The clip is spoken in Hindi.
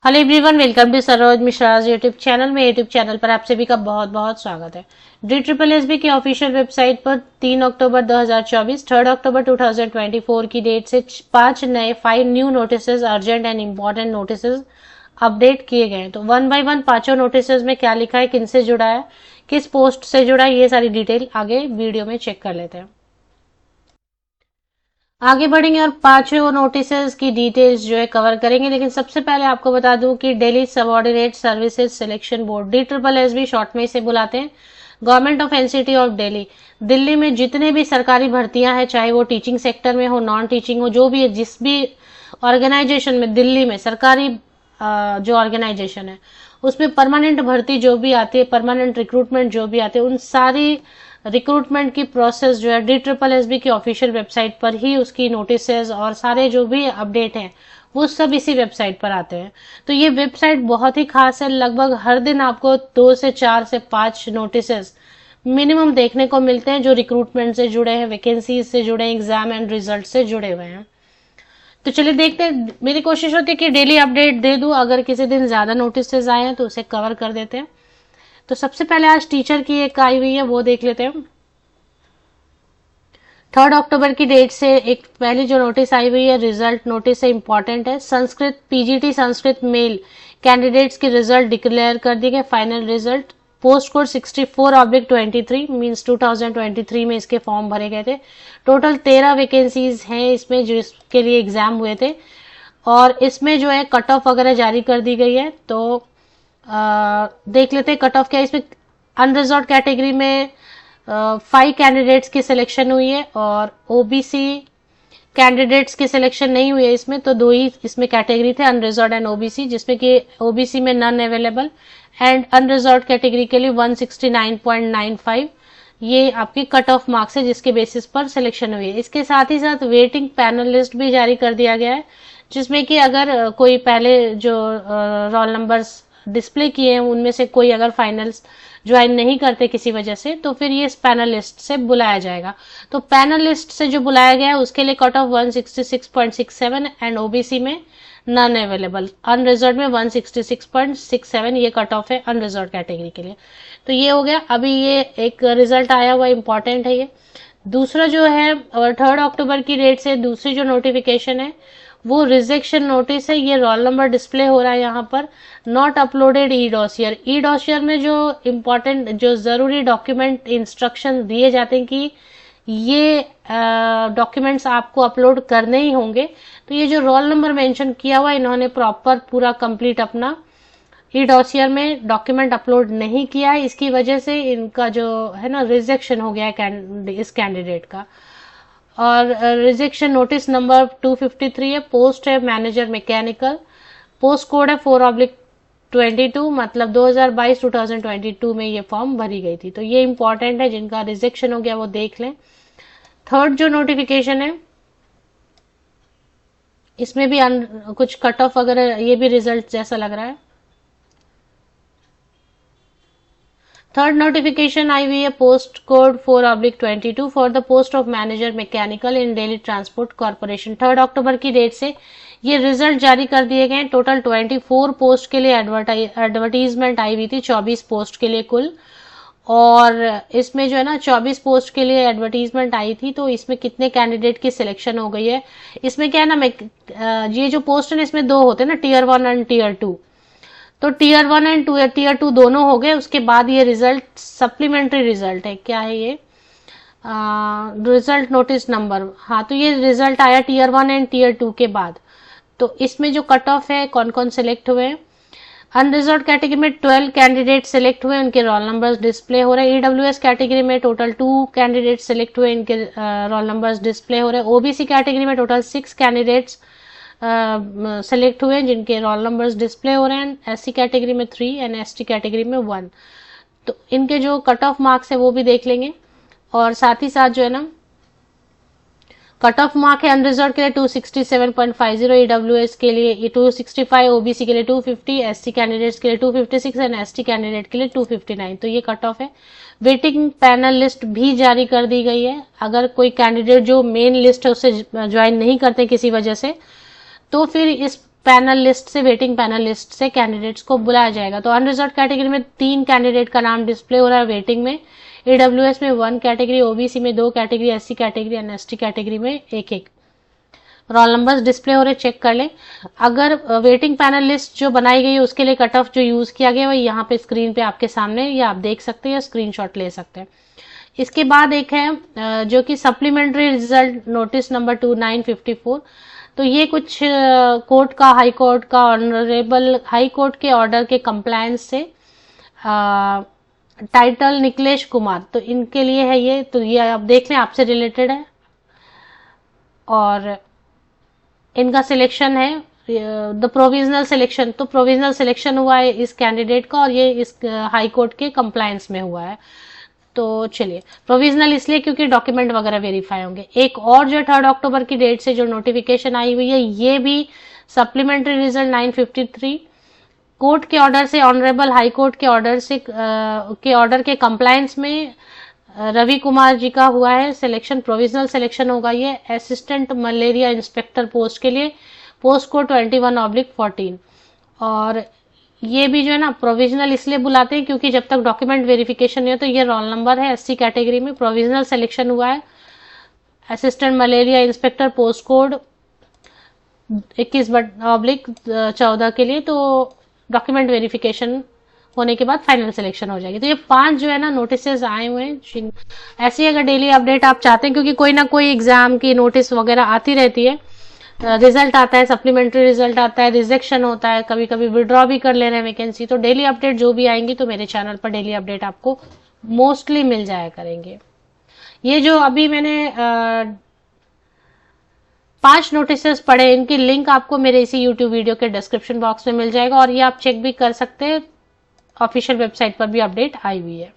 Hello everyone, welcome to Saroj Mishra's YouTube channel में। यूट्यूब चैनल पर आप सभी का बहुत बहुत स्वागत है। DSSB की ऑफिशियल वेबसाइट पर 3 अक्टूबर 2024, 3 अक्टूबर 2024 की डेट से 5 new notices, urgent and important notices update किए गए। तो वन बाय वन पांचों नोटिसेज में क्या लिखा है, किनसे जुड़ा है, किस पोस्ट से जुड़ा है, ये सारी डिटेल आगे वीडियो में चेक कर लेते हैं। आगे बढ़ेंगे और पांचों नोटिसेस की डिटेल्स जो है कवर करेंगे, लेकिन सबसे पहले आपको बता दूं कि Delhi subordinate services selection board, DSSB short में इसे बुलाते हैं, government of NCT of Delhi, Delhi में जितने भी सरकारी भर्तियां हैं, चाहे वो टीचिंग सेक्टर में हो, नॉन टीचिंग हो, जो भी है, जिस भी ऑर्गेनाइजेशन में दिल्ली में सरकारी जो ऑर्गेनाइजेशन है उसमें परमानेंट भर्ती जो भी आती है, परमानेंट रिक्रूटमेंट जो भी आती है, उन सारी रिक्रूटमेंट की प्रोसेस जो है DSSB की ऑफिशियल वेबसाइट पर ही उसकी नोटिसेज और सारे जो भी अपडेट हैं वो सब इसी वेबसाइट पर आते हैं। तो ये वेबसाइट बहुत ही खास है। लगभग हर दिन आपको 2 से 4 से 5 नोटिसेज मिनिमम देखने को मिलते हैं जो रिक्रूटमेंट से जुड़े हैं, वैकेंसीज से जुड़े हैं, एग्जाम एंड रिजल्ट से जुड़े हुए हैं। तो चलिए देखते हैं। मेरी कोशिश होती है कि डेली अपडेट दे दूं, अगर किसी दिन ज्यादा नोटिसेज आए हैं तो उसे कवर कर देते हैं। तो सबसे पहले आज टीचर की एक आई हुई है, वो देख लेते हैं। 3 अक्टूबर की डेट से एक पहली जो नोटिस आई हुई है, रिजल्ट नोटिस है, इंपॉर्टेंट है। Sanskrit PGT Sanskrit male candidates के रिजल्ट डिक्लेयर कर दिए गए, final result. Post code 64/23 means 2023 में इसके फॉर्म भरे गए थे। टोटल 13 वैकेंसीज हैं इसमें जिसके लिए एग्जाम हुए थे, और इसमें जो है कट ऑफ वगैरह जारी कर दी गई है। तो देख लेते हैं कट ऑफ क्या है। इसमें अनरिजर्व्ड कैटेगरी में 5 कैंडिडेट्स की सिलेक्शन हुई है, और ओबीसी कैंडिडेट्स की सिलेक्शन नहीं हुई है इसमें। तो 2 ही इसमें कैटेगरी थे, अनरिजर्व्ड एंड ओबीसी, जिसमें कि ओबीसी में none available, and unreserved category के लिए 169.95 ये आपकी कट ऑफ मार्क्स है जिसके बेसिस पर सिलेक्शन हुई है। इसके साथ ही साथ वेटिंग पैनल लिस्ट भी जारी कर दिया गया है, जिसमें कि अगर कोई पहले जो रोल नंबर्स डिस्प्ले किए हैं उनमें से कोई अगर फाइनल्स ज्वाइन नहीं करते किसी वजह से, तो फिर ये इस पैनल लिस्ट से बुलाया जाएगा। तो पैनल लिस्ट से जो बुलाया गया है उसके लिए कट ऑफ 166.67 एंड ओबीसी में नन अवेलेबल, अनरिजर्व्ड में 166.67 ये कट ऑफ है अनरिजर्व्ड कैटेगरी के लिए। तो ये हो गया। अभी ये एक रिजल्ट आया हुआ इंपॉर्टेंट है ये। दूसरा जो है 3 अक्टूबर की डेट से दूसरी जो नोटिफिकेशन है वो रिजेक्शन नोटिस है। ये रोल नंबर डिस्प्ले हो रहा है यहाँ पर। Not uploaded E dossier, E dossier में जो इम्पोर्टेंट जो जरूरी डॉक्यूमेंट इंस्ट्रक्शन दिए जाते हैं कि ये डॉक्यूमेंट्स आपको अपलोड करने ही होंगे, तो ये जो रोल नंबर मेंशन किया हुआ इन्होंने प्रॉपर पूरा कंप्लीट अपना ई डॉसियर में डॉक्यूमेंट अपलोड नहीं किया है। इसकी वजह से इनका जो है ना रिजेक्शन हो गया है इस कैंडिडेट का। और रिजेक्शन नोटिस नंबर 253 है। पोस्ट है मैनेजर मैकेनिकल, पोस्ट कोड है 4/22, मतलब 2022 में ये फॉर्म भरी गई थी। तो ये इंपॉर्टेंट है, जिनका रिजेक्शन हो गया वो देख लें। थर्ड जो नोटिफिकेशन है इसमें भी कुछ कट ऑफ वगैरह, ये भी रिजल्ट जैसा लग रहा है। थर्ड नोटिफिकेशन आई हुई है, post code 4/22 for the post of manager mechanical in Delhi transport corporation. 3 अक्टूबर की डेट से ये रिजल्ट जारी कर दिए गए। टोटल 24 पोस्ट के लिए एडवर्टीजमेंट आई हुई थी, 24 पोस्ट के लिए कुल। और इसमें जो है ना 24 पोस्ट के लिए एडवर्टीजमेंट आई थी, तो इसमें कितने कैंडिडेट की सिलेक्शन हो गई है। इसमें क्या है ना, ये जो पोस्ट है इसमें 2 होते हैं ना, टियर 1 एंड टियर 2। तो टियर 1 एंड टियर 2 दोनों हो गए। उसके बाद ये रिजल्ट सप्लीमेंट्री रिजल्ट है, क्या है ये, रिजल्ट नोटिस नंबर। हाँ, तो ये रिजल्ट आया टियर 1 एंड टियर 2 के बाद। तो इसमें जो कट ऑफ है, कौन कौन सिलेक्ट हुए। अनरिजर्व्ड कैटेगरी में 12 कैंडिडेट सिलेक्ट हुए, उनके रोल नंबर्स डिस्प्ले हो रहे हैं। ईडब्ल्यूएस कैटेगरी में टोटल 2 कैंडिडेट सिलेक्ट हुए, इनके रोल नंबर्स डिस्प्ले हो रहे हैं। ओबीसी कैटेगरी में टोटल 6 कैंडिडेट्स सेलेक्ट हुए जिनके रोल नंबर्स डिस्प्ले हो रहे हैं। एससी कैटेगरी में 3 एंड एसटी कैटेगरी में 1। तो इनके जो कट ऑफ मार्क्स है वो भी देख लेंगे। और साथ ही साथ जो है ना कट ऑफ मार्क है अनरिजर्व्ड के लिए 267.50, ईडब्ल्यूएस के लिए 265, ओबीसी के लिए 250, एससी कैंडिडेट्स के लिए 256 एंड एसटी कैंडिडेट के लिए 259। तो ये कट ऑफ है। वेटिंग पैनल लिस्ट भी जारी कर दी गई है। अगर कोई कैंडिडेट जो मेन लिस्ट है उससे ज्वाइन नहीं करते किसी वजह से, तो फिर इस पैनल लिस्ट से, वेटिंग पैनल लिस्ट से कैंडिडेट्स को बुलाया जाएगा। तो अनरिजर्व कैटेगरी में 3 कैंडिडेट का नाम डिस्प्ले हो रहा है वेटिंग में, AWS में 1 कैटेगरी, OBC में 2 category, SC category and ST category में 1-1 रोल नंबर्स डिस्प्ले हो रहे, चेक कर लें। अगर वेटिंग पैनल लिस्ट जो बनाई गई है उसके लिए कट ऑफ जो यूज किया गया है वो यहाँ पे स्क्रीन पे आपके सामने, या आप देख सकते हैं या स्क्रीनशॉट ले सकते हैं। इसके बाद एक है जो कि सप्लीमेंट्री रिजल्ट नोटिस नंबर 2954। तो ये कुछ कोर्ट का, हाई कोर्ट का, ऑनरेबल हाई कोर्ट के ऑर्डर के कंप्लायंस से टाइटल निकलेश कुमार, तो इनके लिए है ये। तो ये आप देख लें, आपसे रिलेटेड है और इनका सिलेक्शन है द प्रोविजनल सिलेक्शन। तो प्रोविजनल सिलेक्शन हुआ है इस कैंडिडेट का और ये इस हाई कोर्ट के कंप्लायंस में हुआ है। तो चलिए, प्रोविजनल इसलिए क्योंकि डॉक्यूमेंट वगैरह वेरीफाई होंगे। एक और जो 3 अक्टूबर की डेट से जो नोटिफिकेशन आई हुई है, ये भी सप्लीमेंट्री रिजल्ट 953 कोर्ट के ऑर्डर से, ऑनरेबल हाई कोर्ट के ऑर्डर से के ऑर्डर के कंप्लायंस में रवि कुमार जी का हुआ है सिलेक्शन। प्रोविजनल सिलेक्शन होगा ये असिस्टेंट मलेरिया इंस्पेक्टर पोस्ट के लिए, पोस्ट कोड 21/14। और ये भी जो है ना प्रोविजनल इसलिए बुलाते हैं क्योंकि जब तक डॉक्यूमेंट वेरिफिकेशन नहीं हो, तो ये रोल नंबर है, SC कैटेगरी में प्रोविजनल सिलेक्शन हुआ है assistant malaria inspector post code 21/14 के लिए। तो डॉक्यूमेंट वेरिफिकेशन होने के बाद फाइनल सिलेक्शन हो जाएगी। तो ये 5 जो है ना नोटिसेस आए हुए हैं। ऐसी अगर डेली अपडेट आप चाहते हैं, क्योंकि कोई ना कोई एग्जाम की नोटिस वगैरह आती रहती है, रिजल्ट आता है, सप्लीमेंट्री रिजल्ट आता है, रिजेक्शन होता है, कभी कभी विड्रॉ भी कर ले रहे हैं वैकेंसी। तो डेली अपडेट जो भी आएंगी तो मेरे चैनल पर डेली अपडेट आपको मोस्टली मिल जाया करेंगे। ये जो अभी मैंने 5 नोटिसेस पढ़े, इनकी लिंक आपको मेरे इसी यूट्यूब वीडियो के डिस्क्रिप्शन बॉक्स में मिल जाएगा और ये आप चेक भी कर सकते हैं, ऑफिशियल वेबसाइट पर भी अपडेट आई हुई है।